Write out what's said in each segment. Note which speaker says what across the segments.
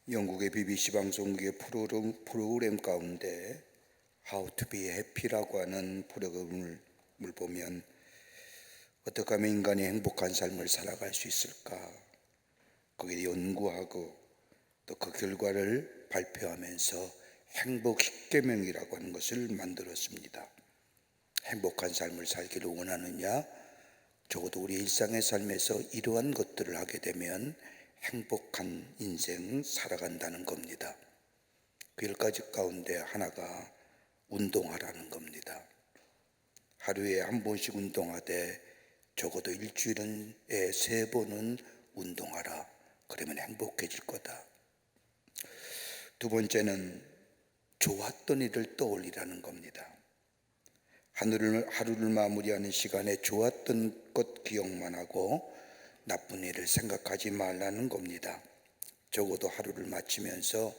Speaker 1: 영국의 BBC 방송국의 프로그램 가운데 How to be Happy라고 하는 프로그램을 보면 어떻게 하면 인간이 행복한 삶을 살아갈 수 있을까, 거기에 연구하고 또 그 결과를 발표하면서 행복 10계명이라고 하는 것을 만들었습니다. 행복한 삶을 살기를 원하느냐? 적어도 우리 일상의 삶에서 이러한 것들을 하게 되면 행복한 인생 살아간다는 겁니다. 그 10가지 가운데 하나가 운동하라는 겁니다. 하루에 한 번씩 운동하되 적어도 일주일에 3번은 운동하라. 그러면 행복해질 거다. 두 번째는 좋았던 일을 떠올리라는 겁니다. 하루를 마무리하는 시간에 좋았던 것 기억만 하고 나쁜 일을 생각하지 말라는 겁니다. 적어도 하루를 마치면서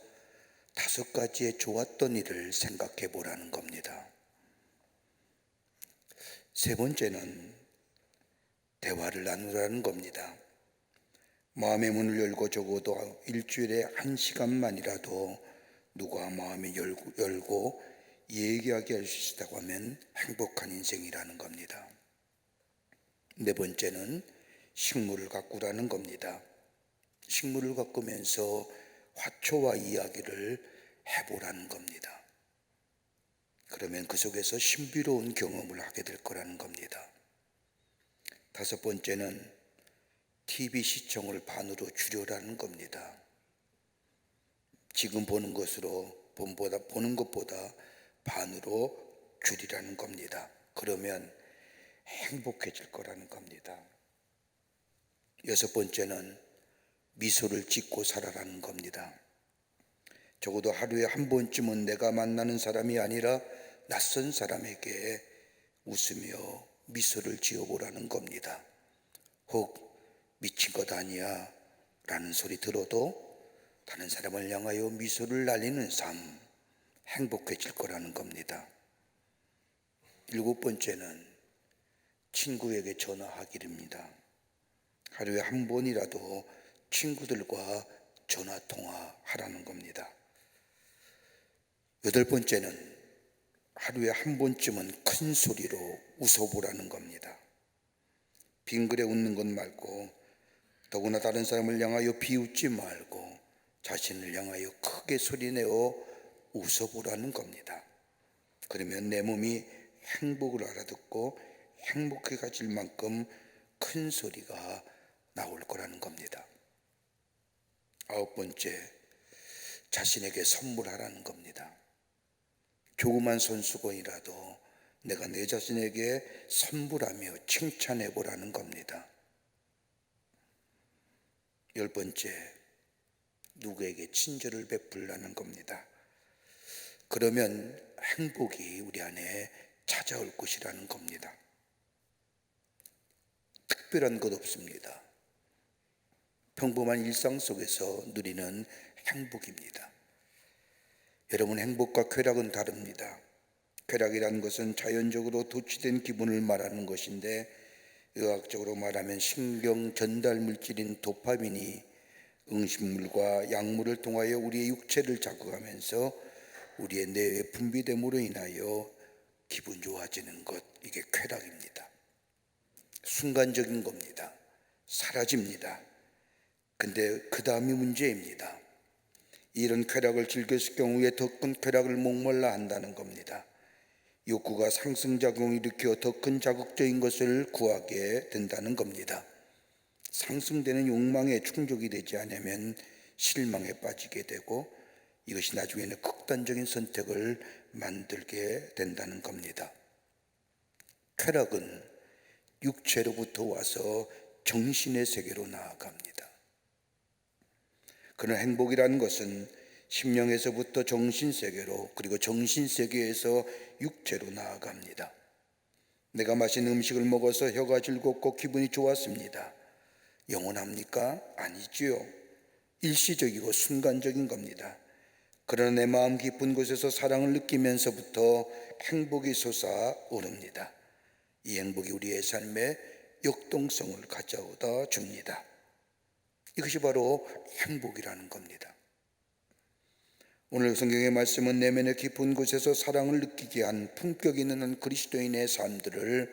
Speaker 1: 5가지의 좋았던 일을 생각해 보라는 겁니다. 세 번째는 대화를 나누라는 겁니다. 마음의 문을 열고 적어도 일주일에 1시간만이라도 누가 마음을 열고 얘기하게 할 수 있다고 하면 행복한 인생이라는 겁니다. 네 번째는 식물을 가꾸라는 겁니다. 식물을 가꾸면서 화초와 이야기를 해보라는 겁니다. 그러면 그 속에서 신비로운 경험을 하게 될 거라는 겁니다. 5번째는 TV 시청을 반으로 줄여라는 겁니다. 지금 보는 것보다 반으로 줄이라는 겁니다. 그러면 행복해질 거라는 겁니다. 6번째는 미소를 짓고 살아라는 겁니다. 적어도 하루에 한 번쯤은 내가 만나는 사람이 아니라 낯선 사람에게 웃으며 미소를 지어보라는 겁니다. 혹 미친 것 아니야 라는 소리 들어도 다른 사람을 향하여 미소를 날리는 삶, 행복해질 거라는 겁니다. 7번째는 친구에게 전화하기입니다. 하루에 한 번이라도 친구들과 전화통화하라는 겁니다. 8번째는 하루에 한 번쯤은 큰 소리로 웃어보라는 겁니다. 빙그레 웃는 것 말고, 더구나 다른 사람을 향하여 비웃지 말고 자신을 향하여 크게 소리내어 웃어보라는 겁니다. 그러면 내 몸이 행복을 알아듣고 행복해 가질 만큼 큰 소리가 나올 거라는 겁니다. 9번째, 자신에게 선물하라는 겁니다. 조그만 손수건이라도 내가 내 자신에게 선물하며 칭찬해 보라는 겁니다. 10번째, 누구에게 친절을 베풀라는 겁니다. 그러면 행복이 우리 안에 찾아올 것이라는 겁니다. 특별한 것 없습니다. 평범한 일상 속에서 누리는 행복입니다. 여러분, 행복과 쾌락은 다릅니다. 쾌락이라는 것은 자연적으로 도취된 기분을 말하는 것인데, 의학적으로 말하면 신경 전달 물질인 도파민이 음식물과 약물을 통하여 우리의 육체를 자극하면서 우리의 뇌에 분비됨으로 인하여 기분 좋아지는 것, 이게 쾌락입니다. 순간적인 겁니다. 사라집니다. 근데 그 다음이 문제입니다. 이런 쾌락을 즐겼을 경우에 더 큰 쾌락을 목말라 한다는 겁니다. 욕구가 상승작용을 일으켜 더 큰 자극적인 것을 구하게 된다는 겁니다. 상승되는 욕망에 충족이 되지 않으면 실망에 빠지게 되고 이것이 나중에는 극단적인 선택을 만들게 된다는 겁니다. 쾌락은 육체로부터 와서 정신의 세계로 나아갑니다. 그런 행복이라는 것은 심령에서부터 정신세계로, 그리고 정신세계에서 육체로 나아갑니다. 내가 맛있는 음식을 먹어서 혀가 즐겁고 기분이 좋았습니다. 영원합니까? 아니지요. 일시적이고 순간적인 겁니다. 그러나 내 마음 깊은 곳에서 사랑을 느끼면서부터 행복이 솟아오릅니다. 이 행복이 우리의 삶에 역동성을 가져다 줍니다. 이것이 바로 행복이라는 겁니다. 오늘 성경의 말씀은 내면의 깊은 곳에서 사랑을 느끼게 한 품격 있는 한 그리스도인의 삶들을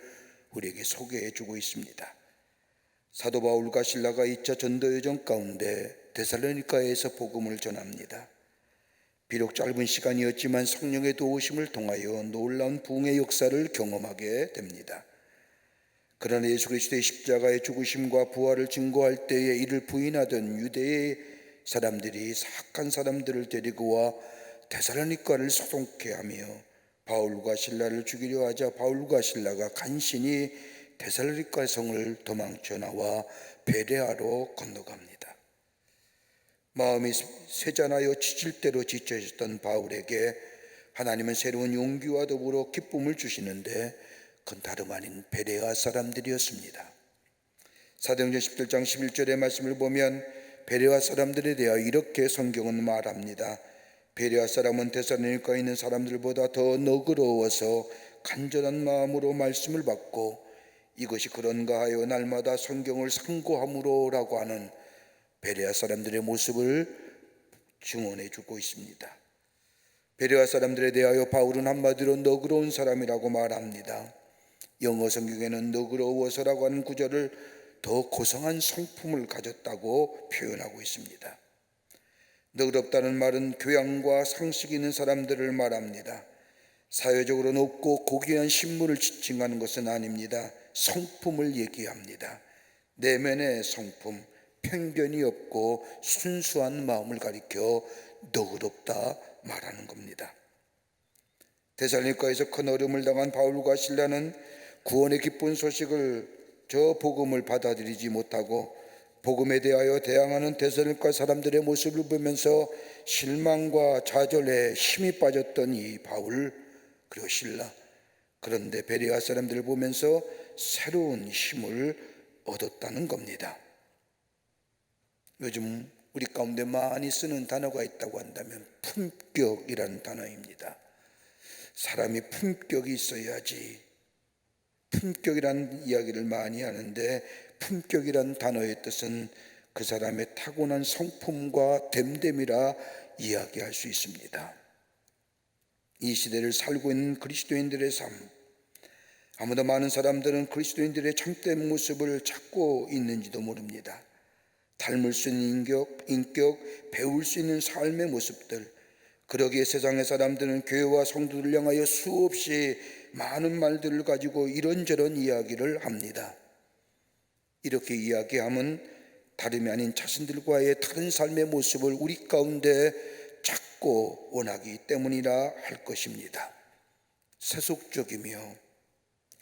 Speaker 1: 우리에게 소개해 주고 있습니다. 사도 바울과 실라가 2차 전도 여정 가운데 데살로니가에서 복음을 전합니다. 비록 짧은 시간이었지만 성령의 도우심을 통하여 놀라운 부흥의 역사를 경험하게 됩니다. 그러나 예수 그리스도의 십자가의 죽으심과 부활을 증거할 때에 이를 부인하던 유대의 사람들이 사악한 사람들을 데리고 와 데살로니가를 소동케 하며 바울과 실라를 죽이려 하자 바울과 실라가 간신히 데살로니가 성을 도망쳐 나와 베레아로 건너갑니다. 마음이 쇠잔하여 지칠 대로 지쳐있던 바울에게 하나님은 새로운 용기와 더불어 기쁨을 주시는데 그건 다름 아닌 베레아 사람들이었습니다. 사도행전 17장 11절의 말씀을 보면 베레아 사람들에 대하여 이렇게 성경은 말합니다. 베레아 사람은 데살로니가에 있는 사람들보다 더 너그러워서 간절한 마음으로 말씀을 받고 이것이 그런가 하여 날마다 성경을 상고함으로라고 하는 베레아 사람들의 모습을 증언해 주고 있습니다. 베레아 사람들에 대하여 바울은 한마디로 너그러운 사람이라고 말합니다. 영어 성경에는 너그러워서라고 하는 구절을 더 고상한 성품을 가졌다고 표현하고 있습니다. 너그럽다는 말은 교양과 상식이 있는 사람들을 말합니다. 사회적으로 높고 고귀한 신분을 지칭하는 것은 아닙니다. 성품을 얘기합니다. 내면의 성품, 편견이 없고 순수한 마음을 가리켜 너그럽다 말하는 겁니다. 데살로니가에서 큰 어려움을 당한 바울과 실라는 구원의 기쁜 소식을 저 복음을 받아들이지 못하고 복음에 대하여 대항하는 데살로니가 사람들의 모습을 보면서 실망과 좌절에 힘이 빠졌던 이 바울 그리고 실라, 그런데 베레아 사람들을 보면서 새로운 힘을 얻었다는 겁니다. 요즘 우리 가운데 많이 쓰는 단어가 있다고 한다면 품격이라는 단어입니다. 사람이 품격이 있어야지, 품격이라는 이야기를 많이 하는데 품격이라는 단어의 뜻은 그 사람의 타고난 성품과 됨됨이라 이야기할 수 있습니다. 이 시대를 살고 있는 그리스도인들의 삶, 아무도 많은 사람들은 그리스도인들의 참된 모습을 찾고 있는지도 모릅니다. 닮을 수 있는 인격, 배울 수 있는 삶의 모습들, 그러기에 세상의 사람들은 교회와 성도들 향하여 수없이 많은 말들을 가지고 이런저런 이야기를 합니다. 이렇게 이야기하면 다름이 아닌 자신들과의 다른 삶의 모습을 우리 가운데 찾고 원하기 때문이라 할 것입니다. 세속적이며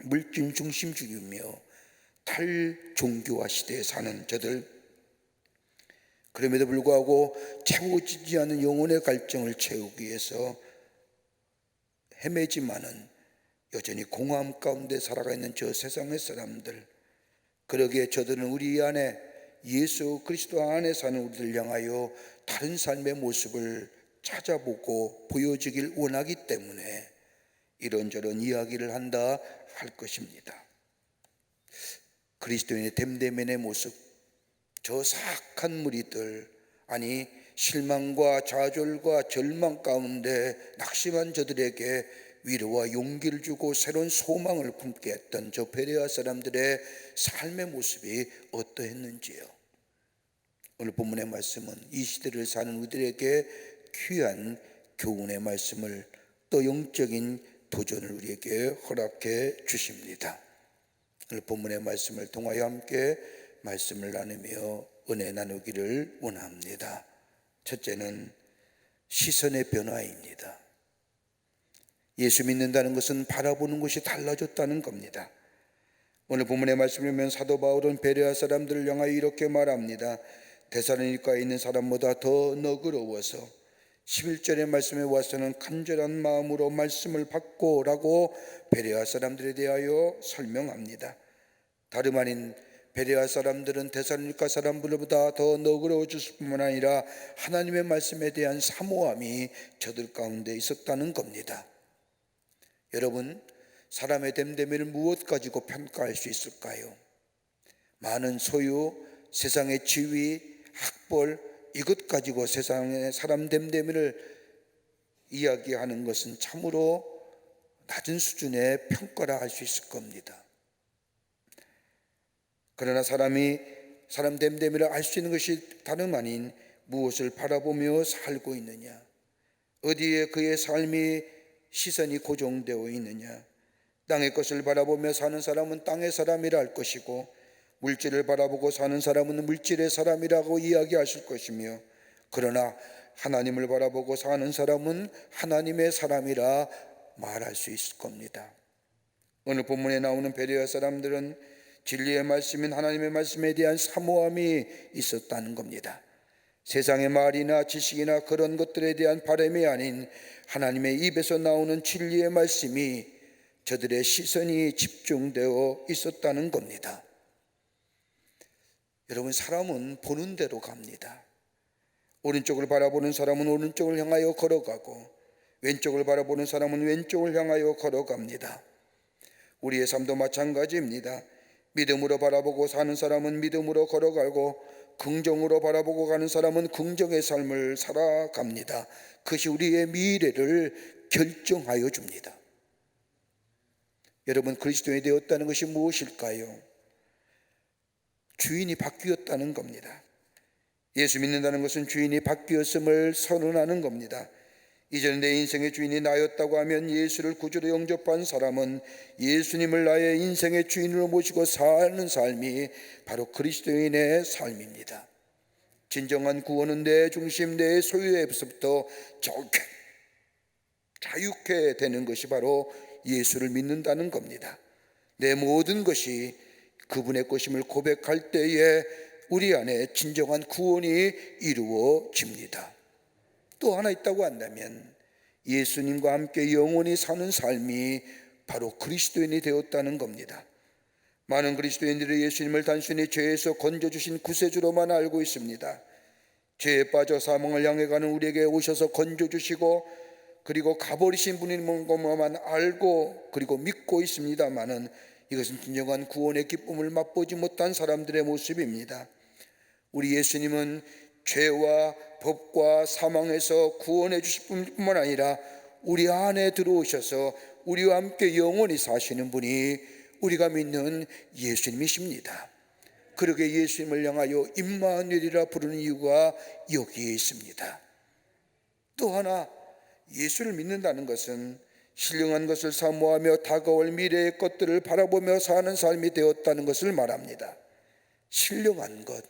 Speaker 1: 물질 중심주의며 탈종교화 시대에 사는 저들, 그럼에도 불구하고 채워지지 않은 영혼의 갈증을 채우기 위해서 헤매지만은 여전히 공허함 가운데 살아가 있는 저 세상의 사람들, 그러기에 저들은 우리 안에 예수 그리스도 안에 사는 우리를 향하여 다른 삶의 모습을 찾아보고 보여주길 원하기 때문에 이런저런 이야기를 한다 할 것입니다. 그리스도인의 됨됨이의 모습, 저 사악한 무리들, 아니 실망과 좌절과 절망 가운데 낙심한 저들에게 위로와 용기를 주고 새로운 소망을 품게 했던 저 베레아 사람들의 삶의 모습이 어떠했는지요. 오늘 본문의 말씀은 이 시대를 사는 우리들에게 귀한 교훈의 말씀을, 또 영적인 도전을 우리에게 허락해 주십니다. 오늘 본문의 말씀을 통하여 함께 말씀을 나누며 은혜 나누기를 원합니다. 첫째는 시선의 변화입니다. 예수 믿는다는 것은 바라보는 것이 달라졌다는 겁니다. 오늘 본문의 말씀을 보면 사도 바울은 베레아 사람들을 향하여 이렇게 말합니다. 데살로니가에 있는 사람보다 더 너그러워서 11절의 말씀에 와서는 간절한 마음으로 말씀을 받고 라고 베레아 사람들에 대하여 설명합니다. 다름 아닌 베레아 사람들은 데살로니가 사람들보다 더 너그러워졌을 뿐만 아니라 하나님의 말씀에 대한 사모함이 저들 가운데 있었다는 겁니다. 여러분, 사람의 됨됨이를 무엇 가지고 평가할 수 있을까요? 많은 소유, 세상의 지위, 학벌, 이것 가지고 세상의 사람 됨됨이를 이야기하는 것은 참으로 낮은 수준의 평가라 할 수 있을 겁니다. 그러나 사람 됨됨이를 알 수 있는 것이 다름 아닌 무엇을 바라보며 살고 있느냐, 어디에 그의 삶이 시선이 고정되어 있느냐. 땅의 것을 바라보며 사는 사람은 땅의 사람이라 할 것이고, 물질을 바라보고 사는 사람은 물질의 사람이라고 이야기하실 것이며, 그러나 하나님을 바라보고 사는 사람은 하나님의 사람이라 말할 수 있을 겁니다. 오늘 본문에 나오는 베레아 사람들은 진리의 말씀인 하나님의 말씀에 대한 사모함이 있었다는 겁니다. 세상의 말이나 지식이나 그런 것들에 대한 바람이 아닌 하나님의 입에서 나오는 진리의 말씀이 저들의 시선이 집중되어 있었다는 겁니다. 여러분, 사람은 보는 대로 갑니다. 오른쪽을 바라보는 사람은 오른쪽을 향하여 걸어가고, 왼쪽을 바라보는 사람은 왼쪽을 향하여 걸어갑니다. 우리의 삶도 마찬가지입니다. 믿음으로 바라보고 사는 사람은 믿음으로 걸어가고, 긍정으로 바라보고 가는 사람은 긍정의 삶을 살아갑니다. 그것이 우리의 미래를 결정하여 줍니다. 여러분, 그리스도인이 되었다는 것이 무엇일까요? 주인이 바뀌었다는 겁니다. 예수 믿는다는 것은 주인이 바뀌었음을 선언하는 겁니다. 이전에 내 인생의 주인이 나였다고 하면 예수를 구주로 영접한 사람은 예수님을 나의 인생의 주인으로 모시고 사는 삶이 바로 그리스도인의 삶입니다. 진정한 구원은 내 중심, 내 소유에서부터 자유케 되는 것이 바로 예수를 믿는다는 겁니다. 내 모든 것이 그분의 것임을 고백할 때에 우리 안에 진정한 구원이 이루어집니다. 또 하나 있다고 한다면 예수님과 함께 영원히 사는 삶이 바로 그리스도인이 되었다는 겁니다. 많은 그리스도인들이 예수님을 단순히 죄에서 건져주신 구세주로만 알고 있습니다. 죄에 빠져 사망을 향해 가는 우리에게 오셔서 건져주시고 그리고 가버리신 분인 것만 알고 그리고 믿고 있습니다마는 이것은 진정한 구원의 기쁨을 맛보지 못한 사람들의 모습입니다. 우리 예수님은 죄와 법과 사망에서 구원해 주실 뿐만 아니라 우리 안에 들어오셔서 우리와 함께 영원히 사시는 분이 우리가 믿는 예수님이십니다. 그러게 예수님을 향하여 임마누엘이라 부르는 이유가 여기에 있습니다. 또 하나, 예수를 믿는다는 것은 신령한 것을 사모하며 다가올 미래의 것들을 바라보며 사는 삶이 되었다는 것을 말합니다. 신령한 것,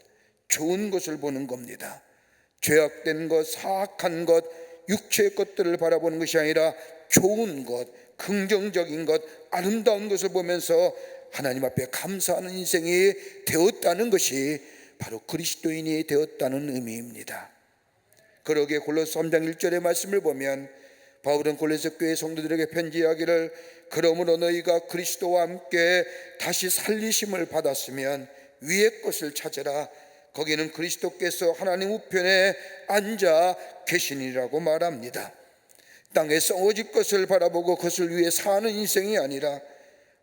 Speaker 1: 좋은 것을 보는 겁니다. 죄악된 것, 사악한 것, 육체의 것들을 바라보는 것이 아니라 좋은 것, 긍정적인 것, 아름다운 것을 보면서 하나님 앞에 감사하는 인생이 되었다는 것이 바로 그리스도인이 되었다는 의미입니다. 그러기에 골로새 3장 1절의 말씀을 보면 바울은 골로새 교회 성도들에게 편지하기를, 그러므로 너희가 그리스도와 함께 다시 살리심을 받았으면 위의 것을 찾으라. 거기는 그리스도께서 하나님 우편에 앉아 계시니라고 말합니다. 땅에 썩어질 것을 바라보고 그것을 위해 사는 인생이 아니라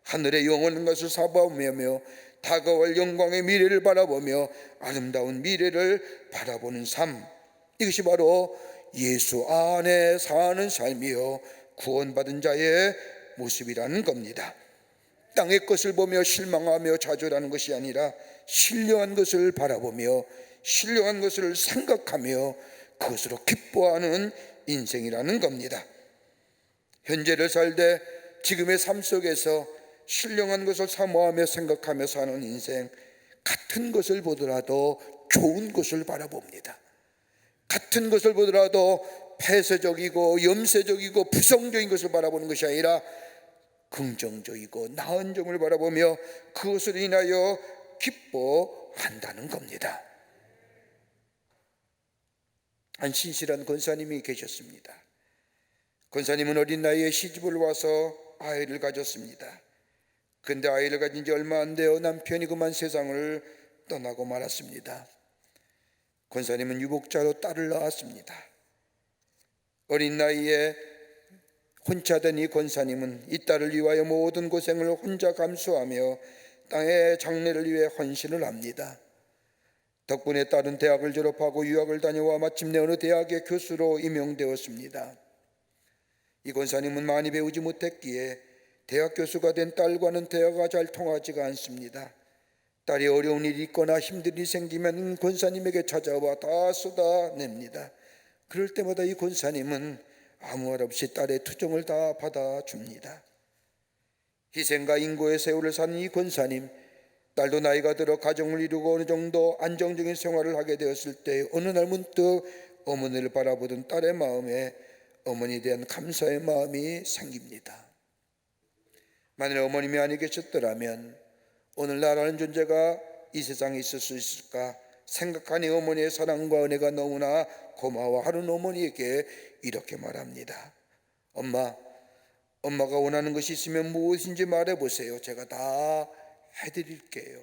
Speaker 1: 하늘의 영원한 것을 사모하며 다가올 영광의 미래를 바라보며 아름다운 미래를 바라보는 삶, 이것이 바로 예수 안에 사는 삶이요 구원받은 자의 모습이라는 겁니다. 땅의 것을 보며 실망하며 좌절하는 것이 아니라 신령한 것을 바라보며 신령한 것을 생각하며 그것으로 기뻐하는 인생이라는 겁니다. 현재를 살되 지금의 삶 속에서 신령한 것을 사모하며 생각하며 사는 인생, 같은 것을 보더라도 좋은 것을 바라봅니다. 같은 것을 보더라도 폐쇄적이고 염세적이고 부정적인 것을 바라보는 것이 아니라 긍정적이고 나은 점을 바라보며 그것을 인하여 기뻐한다는 겁니다. 한 신실한 권사님이 계셨습니다. 권사님은 어린 나이에 시집을 와서 아이를 가졌습니다. 그런데 아이를 가진 지 얼마 안 되어 남편이 그만 세상을 떠나고 말았습니다. 권사님은 유복자로 딸을 낳았습니다. 어린 나이에 혼자 된 이 권사님은 이 딸을 위하여 모든 고생을 혼자 감수하며 땅의 장래를 위해 헌신을 합니다. 덕분에 딸은 대학을 졸업하고 유학을 다녀와 마침내 어느 대학의 교수로 임용되었습니다. 이 권사님은 많이 배우지 못했기에 대학 교수가 된 딸과는 대화가 잘 통하지가 않습니다. 딸이 어려운 일이 있거나 힘든 일이 생기면 권사님에게 찾아와 다 쏟아냅니다. 그럴 때마다 이 권사님은 아무 말 없이 딸의 투정을 다 받아줍니다. 희생과 인고의 세월을 사는 이 권사님, 딸도 나이가 들어 가정을 이루고 어느 정도 안정적인 생활을 하게 되었을 때 어느 날 문득 어머니를 바라보던 딸의 마음에 어머니에 대한 감사의 마음이 생깁니다. 만일 어머님이 아니 계셨더라면 오늘 나라는 존재가 이 세상에 있을 수 있을까 생각하니 어머니의 사랑과 은혜가 너무나 고마워하는 어머니에게 이렇게 말합니다. 엄마가 원하는 것이 있으면 무엇인지 말해보세요. 제가 다 해드릴게요.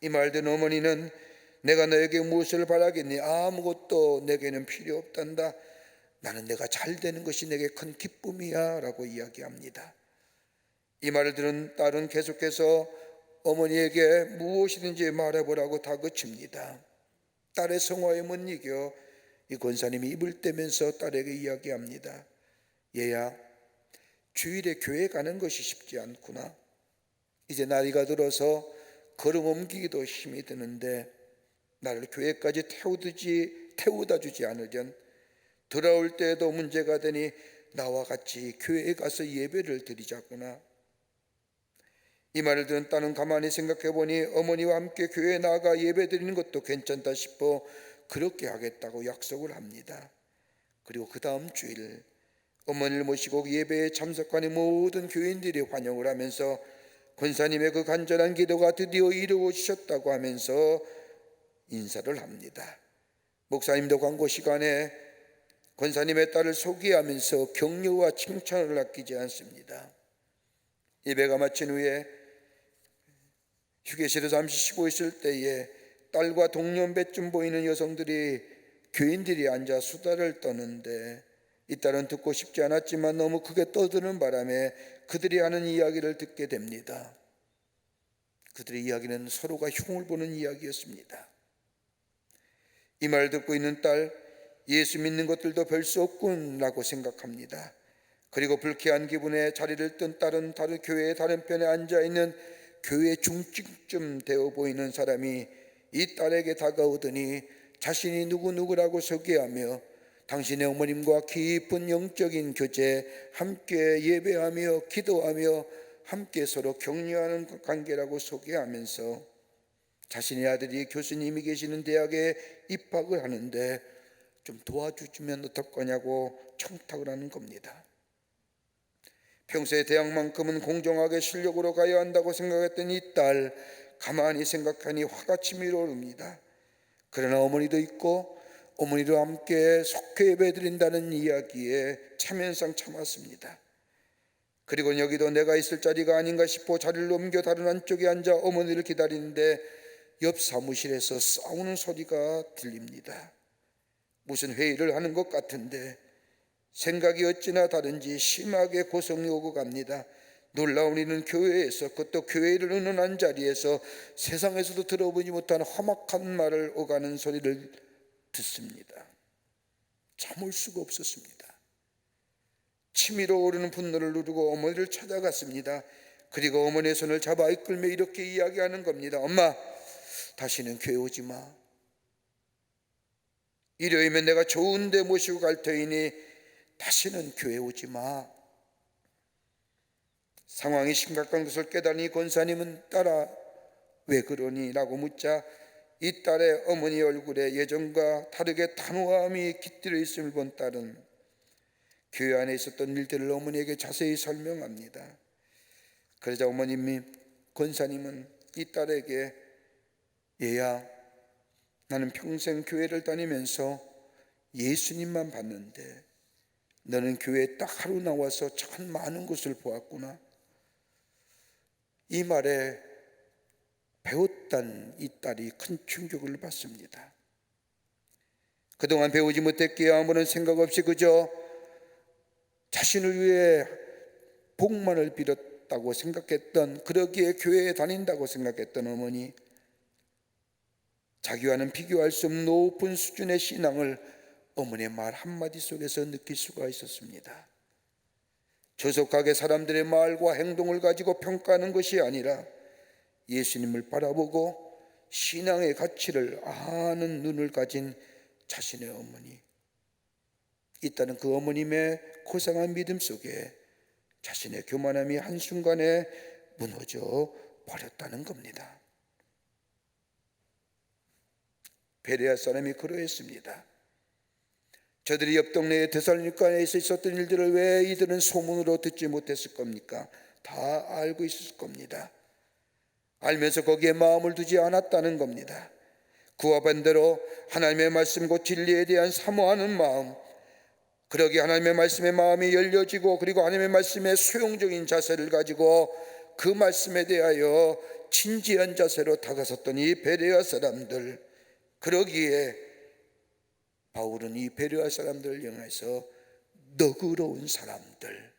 Speaker 1: 이 말 듣는 어머니는 내가 너에게 무엇을 바라겠니? 아무것도 내게는 필요 없단다. 나는 내가 잘 되는 것이 내게 큰 기쁨이야 라고 이야기합니다. 이 말을 들은 딸은 계속해서 어머니에게 무엇이든지 말해보라고 다그칩니다. 딸의 성화에 못 이겨 이 권사님이 입을 떼면서 딸에게 이야기합니다. 얘야, 주일에 교회 가는 것이 쉽지 않구나. 이제 나이가 들어서 걸음 옮기기도 힘이 드는데 나를 교회까지 태우다 주지 않으련 돌아올 때에도 문제가 되니 나와 같이 교회에 가서 예배를 드리자꾸나. 이 말을 들은 딸은 가만히 생각해 보니 어머니와 함께 교회에 나가 예배 드리는 것도 괜찮다 싶어 그렇게 하겠다고 약속을 합니다. 그리고 그 다음 주일 어머니를 모시고 예배에 참석하는 모든 교인들이 환영을 하면서 권사님의 그 간절한 기도가 드디어 이루어지셨다고 하면서 인사를 합니다. 목사님도 광고 시간에 권사님의 딸을 소개하면서 격려와 칭찬을 아끼지 않습니다. 예배가 마친 후에 휴게실에 잠시 쉬고 있을 때에 딸과 동년배쯤 보이는 여성들이 교인들이 앉아 수다를 떠는데 이 딸은 듣고 싶지 않았지만 너무 크게 떠드는 바람에 그들이 하는 이야기를 듣게 됩니다. 그들의 이야기는 서로가 흉을 보는 이야기였습니다. 이 말을 듣고 있는 딸, 예수 믿는 것들도 별 수 없군 라고 생각합니다. 그리고 불쾌한 기분에 자리를 뜬 딸은 다른 교회의 다른 편에 앉아있는 교회 중증쯤 되어 보이는 사람이 이 딸에게 다가오더니 자신이 누구라고 소개하며 당신의 어머님과 깊은 영적인 교제, 함께 예배하며 기도하며 함께 서로 격려하는 관계라고 소개하면서 자신의 아들이 교수님이 계시는 대학에 입학을 하는데 좀 도와주면 어떨 거냐고 청탁을 하는 겁니다. 평소에 대학만큼은 공정하게 실력으로 가야 한다고 생각했던 이 딸, 가만히 생각하니 화가 치밀어 오릅니다. 그러나 어머니도 있고 어머니도 함께 속회 예배 드린다는 이야기에 참연상 참았습니다. 그리고 여기도 내가 있을 자리가 아닌가 싶어 자리를 옮겨 다른 한쪽에 앉아 어머니를 기다리는데 옆 사무실에서 싸우는 소리가 들립니다. 무슨 회의를 하는 것 같은데 생각이 어찌나 다른지 심하게 고성이 오고 갑니다. 놀라운 이는 교회에서, 그것도 교회를 의논한 자리에서 세상에서도 들어보지 못한 험악한 말을 오가는 소리를 듣습니다. 참을 수가 없었습니다. 치밀어 오르는 분노를 누르고 어머니를 찾아갔습니다. 그리고 어머니의 손을 잡아 이끌며 이렇게 이야기하는 겁니다. 엄마, 다시는 교회 오지 마. 일요일이면 내가 좋은 데 모시고 갈 터이니 다시는 교회 오지 마. 상황이 심각한 것을 깨달으니 권사님은 딸아 왜 그러니? 라고 묻자 이 딸의 어머니 얼굴에 예전과 다르게 단호함이 깃들어 있음을 본 딸은 교회 안에 있었던 일들을 어머니에게 자세히 설명합니다. 그러자 권사님은 이 딸에게 얘야, 나는 평생 교회를 다니면서 예수님만 봤는데 너는 교회에 딱 하루 나와서 참 많은 것을 보았구나. 이 말에 배웠단 이 딸이 큰 충격을 받습니다. 그동안 배우지 못했기에 아무런 생각 없이 그저 자신을 위해 복만을 빌었다고 생각했던, 그러기에 교회에 다닌다고 생각했던 어머니, 자기와는 비교할 수 없는 높은 수준의 신앙을 어머니의 말 한마디 속에서 느낄 수가 있었습니다. 조속하게 사람들의 말과 행동을 가지고 평가하는 것이 아니라 예수님을 바라보고 신앙의 가치를 아는 눈을 가진 자신의 어머니, 있다는 그 어머님의 고상한 믿음 속에 자신의 교만함이 한순간에 무너져 버렸다는 겁니다. 베레아 사람이 그러했습니다. 저들이 옆 동네의 데살로니가에서 있었던 일들을 왜 이들은 소문으로 듣지 못했을 겁니까? 다 알고 있었을 겁니다. 알면서 거기에 마음을 두지 않았다는 겁니다. 그와 반대로 하나님의 말씀 곧 진리에 대한 사모하는 마음, 그러기 하나님의 말씀에 마음이 열려지고 그리고 하나님의 말씀에 수용적인 자세를 가지고 그 말씀에 대하여 진지한 자세로 다가섰던 이 베레아 사람들, 그러기에 바울은 이 베레아 사람들을 향해서 너그러운 사람들,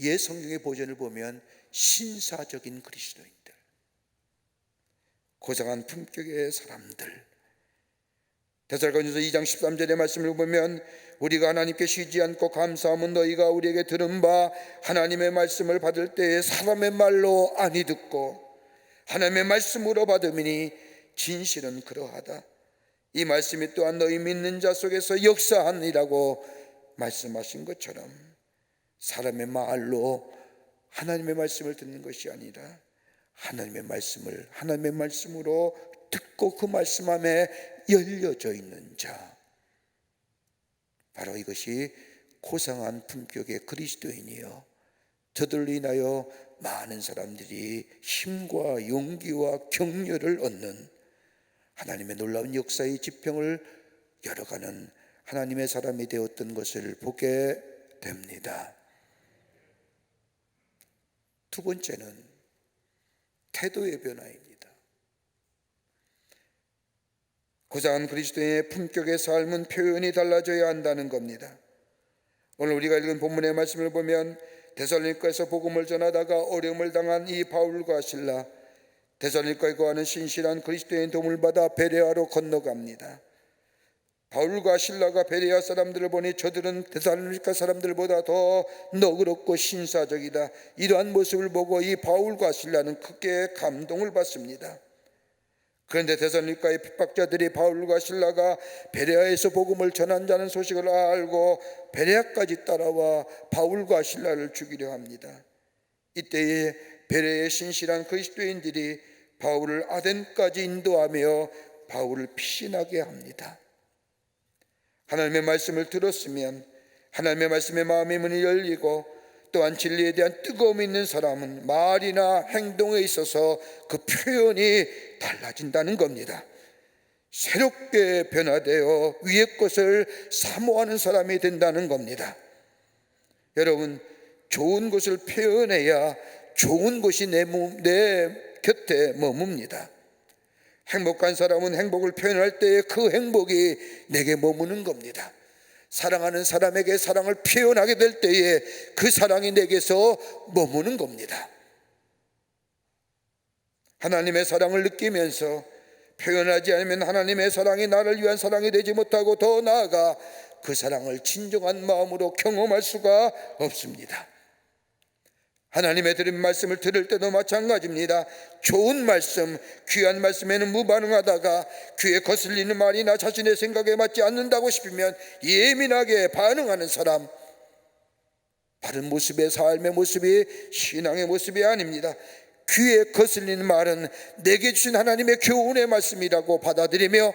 Speaker 1: 예, 성경의 버전을 보면 신사적인 그리스도인들, 고상한 품격의 사람들. 데살로니가서 2장 13절의 말씀을 보면 우리가 하나님께 쉬지 않고 감사함은 너희가 우리에게 들은 바 하나님의 말씀을 받을 때에 사람의 말로 아니 듣고 하나님의 말씀으로 받음이니 진실은 그러하다. 이 말씀이 또한 너희 믿는 자 속에서 역사하니라고 말씀하신 것처럼 사람의 말로 하나님의 말씀을 듣는 것이 아니라 하나님의 말씀을 하나님의 말씀으로 듣고 그 말씀 안에 열려져 있는 자, 바로 이것이 고상한 품격의 그리스도인이요, 저들로 인하여 많은 사람들이 힘과 용기와 격려를 얻는 하나님의 놀라운 역사의 지평을 열어가는 하나님의 사람이 되었던 것을 보게 됩니다. 두 번째는 태도의 변화입니다. 고상한 그리스도인의 품격의 삶은 표현이 달라져야 한다는 겁니다. 오늘 우리가 읽은 본문의 말씀을 보면 데살로니가에서 복음을 전하다가 어려움을 당한 이 바울과 실라, 데살로니가에 거하는 신실한 그리스도인 도움을 받아 베레아로 건너갑니다. 바울과 실라가 베레아 사람들을 보니 저들은 데살로니가 사람들보다 더 너그럽고 신사적이다. 이러한 모습을 보고 이 바울과 실라는 크게 감동을 받습니다. 그런데 데살로니가의 핍박자들이 바울과 실라가 베레아에서 복음을 전한다는 소식을 알고 베레아까지 따라와 바울과 실라를 죽이려 합니다. 이때에 베레아의 신실한 그리스도인들이 바울을 아덴까지 인도하며 바울을 피신하게 합니다. 하나님의 말씀을 들었으면 하나님의 말씀에 마음의 문이 열리고 또한 진리에 대한 뜨거움이 있는 사람은 말이나 행동에 있어서 그 표현이 달라진다는 겁니다. 새롭게 변화되어 위의 것을 사모하는 사람이 된다는 겁니다. 여러분, 좋은 것을 표현해야 좋은 것이 내 곁에 머뭅니다. 행복한 사람은 행복을 표현할 때에 그 행복이 내게 머무는 겁니다. 사랑하는 사람에게 사랑을 표현하게 될 때에 그 사랑이 내게서 머무는 겁니다. 하나님의 사랑을 느끼면서 표현하지 않으면 하나님의 사랑이 나를 위한 사랑이 되지 못하고 더 나아가 그 사랑을 진정한 마음으로 경험할 수가 없습니다. 하나님의 들은 말씀을 들을 때도 마찬가지입니다. 좋은 말씀, 귀한 말씀에는 무반응하다가 귀에 거슬리는 말이나 자신의 생각에 맞지 않는다고 싶으면 예민하게 반응하는 사람, 바른 모습의 삶의 모습이 신앙의 모습이 아닙니다. 귀에 거슬리는 말은 내게 주신 하나님의 교훈의 말씀이라고 받아들이며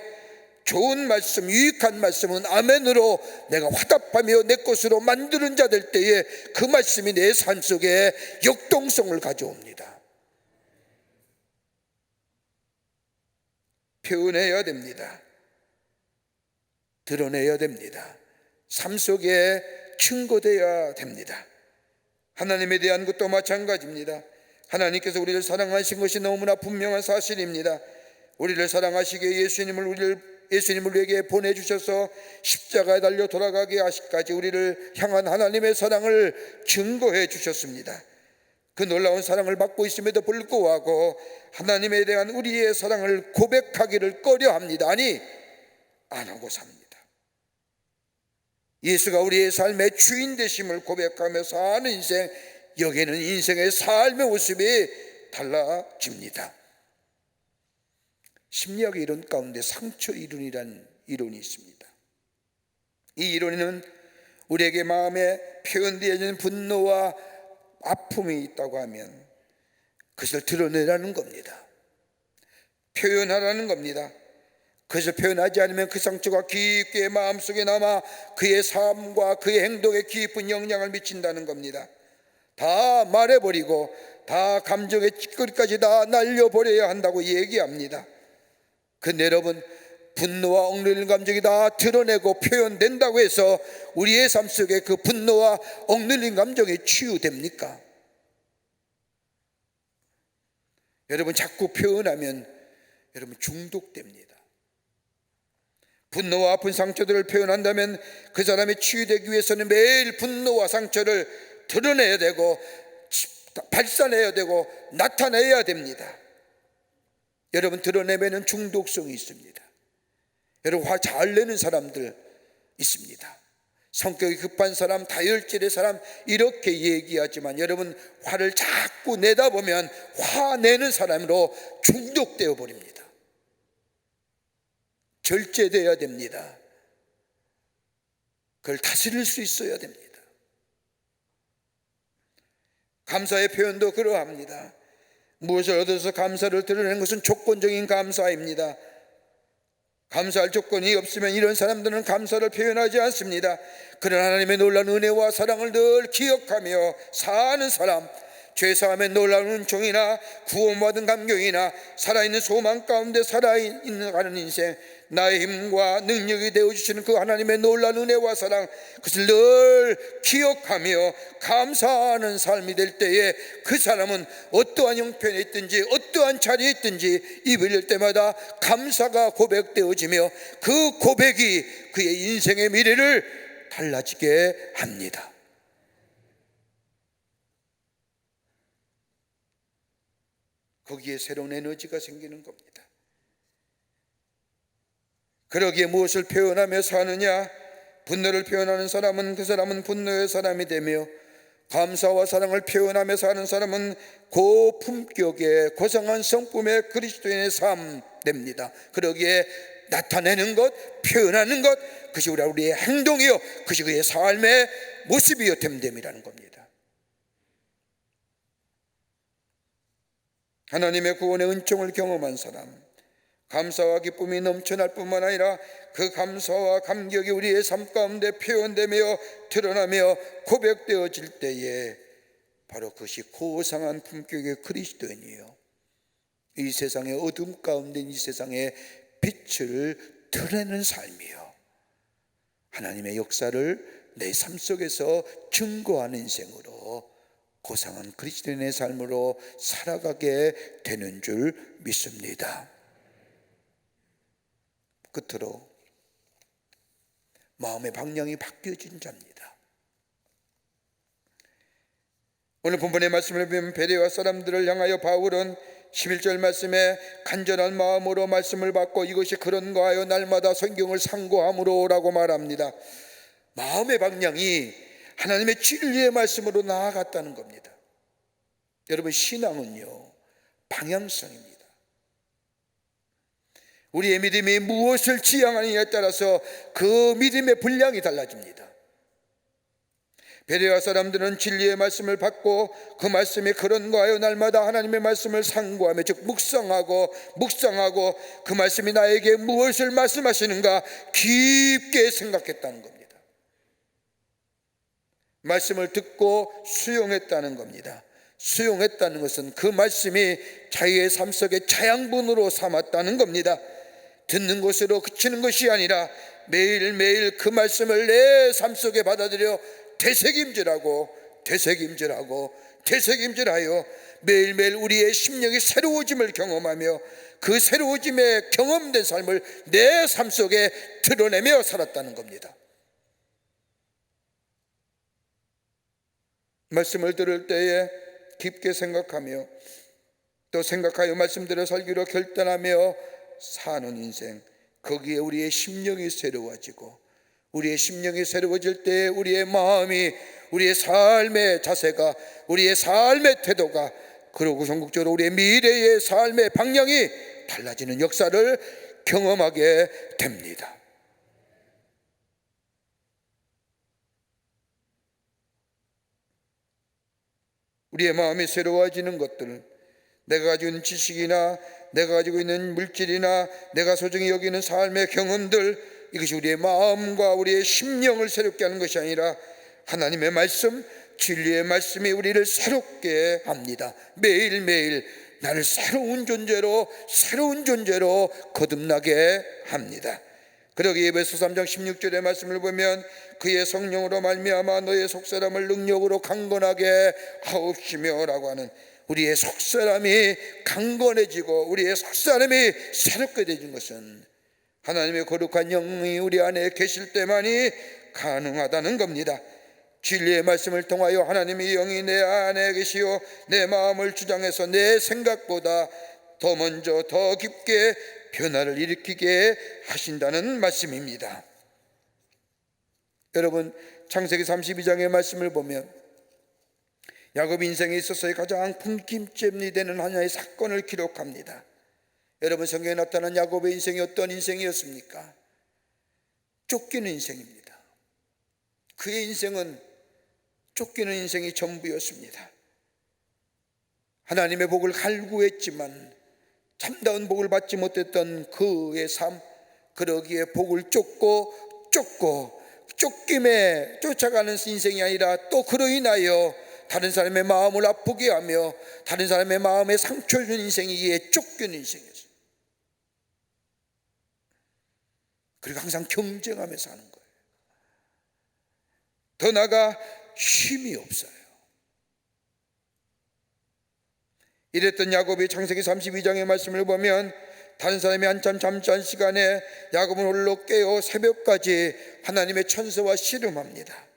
Speaker 1: 좋은 말씀, 유익한 말씀은 아멘으로 내가 화답하며 내 것으로 만드는 자 될 때에 그 말씀이 내 삶 속에 역동성을 가져옵니다. 표현해야 됩니다. 드러내야 됩니다. 삶 속에 증거되어야 됩니다. 하나님에 대한 것도 마찬가지입니다. 하나님께서 우리를 사랑하신 것이 너무나 분명한 사실입니다. 우리를 사랑하시기에 예수님을 우리에게 보내주셔서 십자가에 달려 돌아가게 하시기까지 우리를 향한 하나님의 사랑을 증거해 주셨습니다. 그 놀라운 사랑을 받고 있음에도 불구하고 하나님에 대한 우리의 사랑을 고백하기를 꺼려합니다. 아니, 안 하고 삽니다. 예수가 우리의 삶의 주인 되심을 고백하며 사는 인생, 여기에는 인생의 삶의 모습이 달라집니다. 심리학의 이론 가운데 상처 이론이라는 이론이 있습니다. 이 이론에는 우리에게 마음에 표현되어지는 분노와 아픔이 있다고 하면 그것을 드러내라는 겁니다. 표현하라는 겁니다. 그것을 표현하지 않으면 그 상처가 깊게 마음속에 남아 그의 삶과 그의 행동에 깊은 영향을 미친다는 겁니다. 다 말해버리고 다 감정의 찌꺼기까지 다 날려버려야 한다고 얘기합니다. 근데 여러분, 분노와 억눌린 감정이 다 드러내고 표현된다고 해서 우리의 삶 속에 그 분노와 억눌린 감정이 치유됩니까? 여러분, 자꾸 표현하면 여러분 중독됩니다. 분노와 아픈 상처들을 표현한다면 그 사람이 치유되기 위해서는 매일 분노와 상처를 드러내야 되고 발산해야 되고 나타내야 됩니다. 여러분, 드러내면 중독성이 있습니다. 여러분, 화 잘 내는 사람들 있습니다. 성격이 급한 사람, 다혈질의 사람 이렇게 얘기하지만 여러분, 화를 자꾸 내다 보면 화내는 사람으로 중독되어 버립니다. 절제되어야 됩니다. 그걸 다스릴 수 있어야 됩니다. 감사의 표현도 그러합니다. 무엇을 얻어서 감사를 드러내는 것은 조건적인 감사입니다. 감사할 조건이 없으면 이런 사람들은 감사를 표현하지 않습니다. 그러나 하나님의 놀라운 은혜와 사랑을 늘 기억하며 사는 사람, 죄사함의 놀라운 은총이나 구원받은 감격이나 살아있는 소망 가운데 살아가는 인생, 나의 힘과 능력이 되어주시는 그 하나님의 놀라운 은혜와 사랑, 그것을 늘 기억하며 감사하는 삶이 될 때에 그 사람은 어떠한 형편에 있든지 어떠한 자리에 있든지 입을 열 때마다 감사가 고백되어지며 그 고백이 그의 인생의 미래를 달라지게 합니다. 거기에 새로운 에너지가 생기는 겁니다. 그러기에 무엇을 표현하며 사느냐? 분노를 표현하는 사람은 그 사람은 분노의 사람이 되며, 감사와 사랑을 표현하며 사는 사람은 고품격의 고상한 성품의 그리스도인의 삶 됩니다. 그러기에 나타내는 것, 표현하는 것, 그것이 우리의 행동이요, 그것이 그의 삶의 모습이요 됨됨이라는 겁니다. 하나님의 구원의 은총을 경험한 사람, 감사와 기쁨이 넘쳐날 뿐만 아니라 그 감사와 감격이 우리의 삶 가운데 표현되며 드러나며 고백되어질 때에 바로 그것이 고상한 품격의 그리스도인이요, 이 세상의 어둠 가운데 이 세상의 빛을 드러내는 삶이요, 하나님의 역사를 내 삶 속에서 증거하는 인생으로 고상한 그리스도인의 삶으로 살아가게 되는 줄 믿습니다. 끝으로 마음의 방향이 바뀌어진 자입니다. 오늘 본문의 말씀을 보면 베레아 사람들을 향하여 바울은 11절 말씀에 간절한 마음으로 말씀을 받고 이것이 그런가 하여 날마다 성경을 상고함으로 라고 말합니다. 마음의 방향이 하나님의 진리의 말씀으로 나아갔다는 겁니다. 여러분, 신앙은요, 방향성입니다. 우리의 믿음이 무엇을 지향하느냐에 따라서 그 믿음의 분량이 달라집니다. 베레아 사람들은 진리의 말씀을 받고 그 말씀이 그런가 하여 날마다 하나님의 말씀을 상고하며, 즉 묵상하고 그 말씀이 나에게 무엇을 말씀하시는가 깊게 생각했다는 겁니다. 말씀을 듣고 수용했다는 겁니다. 수용했다는 것은 그 말씀이 자기의 삶 속의 자양분으로 삼았다는 겁니다. 듣는 것으로 그치는 것이 아니라 매일매일 그 말씀을 내 삶 속에 받아들여 되새김질하여 매일매일 우리의 심령이 새로워짐을 경험하며 그 새로워짐에 경험된 삶을 내 삶 속에 드러내며 살았다는 겁니다. 말씀을 들을 때에 깊게 생각하며 또 생각하여 말씀대로 살기로 결단하며 사는 인생, 거기에 우리의 심령이 새로워지고 우리의 심령이 새로워질 때 우리의 마음이, 우리의 삶의 자세가, 우리의 삶의 태도가, 그리고 궁극적으로 우리의 미래의 삶의 방향이 달라지는 역사를 경험하게 됩니다. 우리의 마음이 새로워지는 것들은 내가 가지고 있는 지식이나 내가 가지고 있는 물질이나 내가 소중히 여기는 삶의 경험들, 이것이 우리의 마음과 우리의 심령을 새롭게 하는 것이 아니라 하나님의 말씀, 진리의 말씀이 우리를 새롭게 합니다. 매일매일 나를 새로운 존재로 거듭나게 합니다. 그러기에 에베소 3장 16절의 말씀을 보면 그의 성령으로 말미암아 너의 속사람을 능력으로 강건하게 하옵시며 라고 하는, 우리의 속사람이 강건해지고 우리의 속사람이 새롭게 되는 것은 하나님의 거룩한 영이 우리 안에 계실 때만이 가능하다는 겁니다. 진리의 말씀을 통하여 하나님의 영이 내 안에 계시어 내 마음을 주장해서 내 생각보다 더 먼저 더 깊게 변화를 일으키게 하신다는 말씀입니다. 여러분, 창세기 32장의 말씀을 보면 야곱 인생에 있어서의 가장 분기점이 되는 하나의 사건을 기록합니다. 여러분, 성경에 나타난 야곱의 인생이 어떤 인생이었습니까? 쫓기는 인생입니다. 그의 인생은 쫓기는 인생이 전부였습니다. 하나님의 복을 갈구했지만 참다운 복을 받지 못했던 그의 삶, 그러기에 복을 쫓고 쫓김에 쫓아가는 인생이 아니라 또 그로 인하여 다른 사람의 마음을 아프게 하며 다른 사람의 마음에 상처를 주는 인생이기에 쫓기는 인생이었어요. 그리고 항상 경쟁하며 사는 거예요. 더 나아가 쉼이 없어요. 이랬던 야곱이 창세기 32장의 말씀을 보면 다른 사람이 한참 잠자는 시간에 야곱은 홀로 깨어 새벽까지 하나님의 천사와 씨름합니다.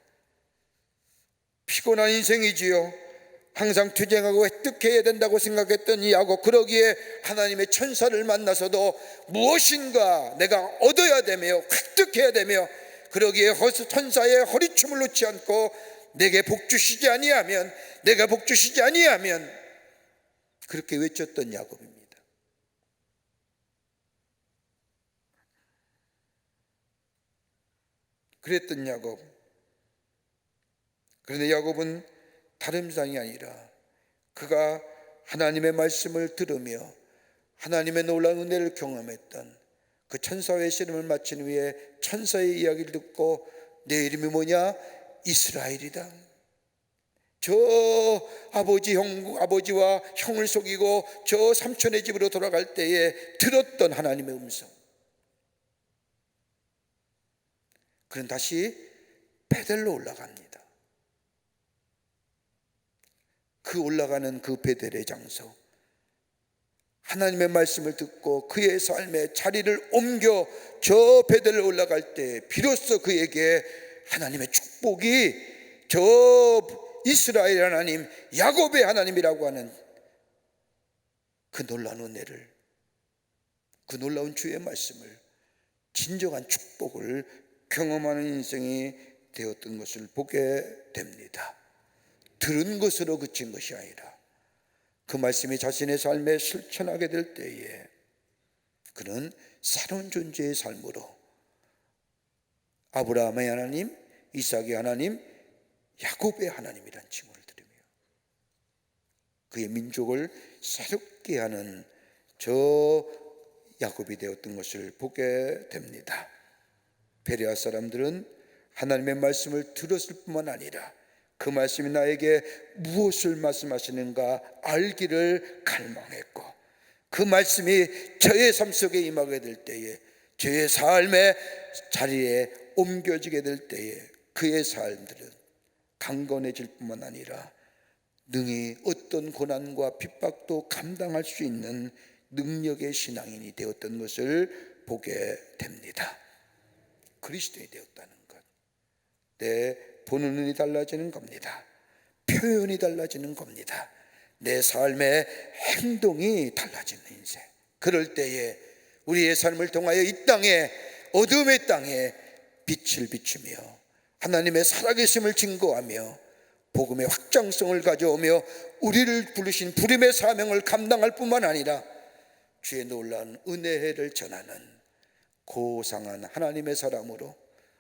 Speaker 1: 피곤한 인생이지요. 항상 투쟁하고 획득해야 된다고 생각했던 이 야곱, 그러기에 하나님의 천사를 만나서도 무엇인가 내가 얻어야 되며 획득해야 되며, 그러기에 천사의 허리춤을 놓지 않고 내게 복주시지 아니하면 그렇게 외쳤던 야곱입니다. 그랬던 야곱. 그런데 야곱은 다른 사람이 아니라 그가 하나님의 말씀을 들으며 하나님의 놀라운 은혜를 경험했던 그 천사의 씨름을 마친 후에 천사의 이야기를 듣고 내 이름이 뭐냐? 이스라엘이다. 저 아버지와 형을 속이고 저 삼촌의 집으로 돌아갈 때에 들었던 하나님의 음성. 그는 다시 베델로 올라갑니다. 그 올라가는 그 베델의 장소, 하나님의 말씀을 듣고 그의 삶의 자리를 옮겨 저 베델로 올라갈 때 비로소 그에게 하나님의 축복이, 저 이스라엘 하나님, 야곱의 하나님이라고 하는 그 놀라운 은혜를, 그 놀라운 주의 말씀을, 진정한 축복을 경험하는 인생이 되었던 것을 보게 됩니다. 들은 것으로 그친 것이 아니라 그 말씀이 자신의 삶에 실천하게 될 때에 그는 새로운 존재의 삶으로 아브라함의 하나님, 이삭의 하나님, 야곱의 하나님이란 칭호를 드리며 그의 민족을 새롭게 하는 저 야곱이 되었던 것을 보게 됩니다. 베레아 사람들은 하나님의 말씀을 들었을 뿐만 아니라 그 말씀이 나에게 무엇을 말씀하시는가 알기를 갈망했고, 그 말씀이 저의 삶 속에 임하게 될 때에, 저의 삶의 자리에 옮겨지게 될 때에 그의 삶들은 강건해질 뿐만 아니라 능히 어떤 고난과 핍박도 감당할 수 있는 능력의 신앙인이 되었던 것을 보게 됩니다. 그리스도인이 되었다는 것, 내 보는 눈이 달라지는 겁니다. 표현이 달라지는 겁니다. 내 삶의 행동이 달라지는 인생. 그럴 때에 우리의 삶을 통하여 이 땅에, 어둠의 땅에 빛을 비추며 하나님의 살아계심을 증거하며 복음의 확장성을 가져오며 우리를 부르신 부름의 사명을 감당할 뿐만 아니라 주의 놀라운 은혜를 전하는 고상한 하나님의 사람으로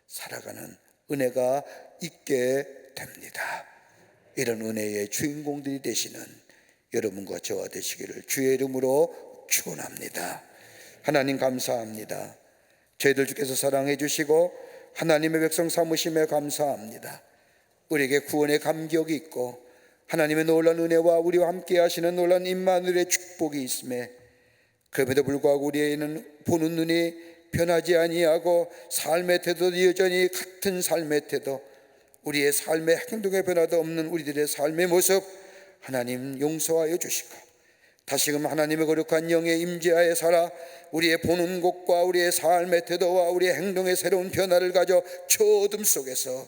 Speaker 1: 살아가는 은혜가 있게 됩니다. 이런 은혜의 주인공들이 되시는 여러분과 저와 되시기를 주의 이름으로 축원합니다. 하나님 감사합니다. 저희들 주께서 사랑해 주시고 하나님의 백성 삼으심에 감사합니다. 우리에게 구원의 감격이 있고 하나님의 놀라운 은혜와 우리와 함께 하시는 놀라운 임마누엘의 축복이 있음에 그럼에도 불구하고 우리에게는 보는 눈이 변하지 아니하고 삶의 태도도 여전히 같은 삶의 태도, 우리의 삶의 행동의 변화도 없는 우리들의 삶의 모습 하나님 용서하여 주시고 다시금 하나님의 거룩한 영의 임재하에 살아 우리의 보는 곳과 우리의 삶의 태도와 우리의 행동의 새로운 변화를 가져 저 어둠 속에서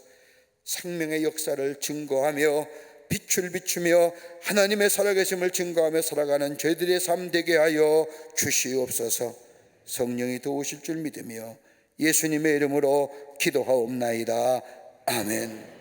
Speaker 1: 생명의 역사를 증거하며 빛을 비추며 하나님의 살아계심을 증거하며 살아가는 저희들의 삶 되게 하여 주시옵소서. 성령이 도우실 줄 믿으며 예수님의 이름으로 기도하옵나이다. 아멘.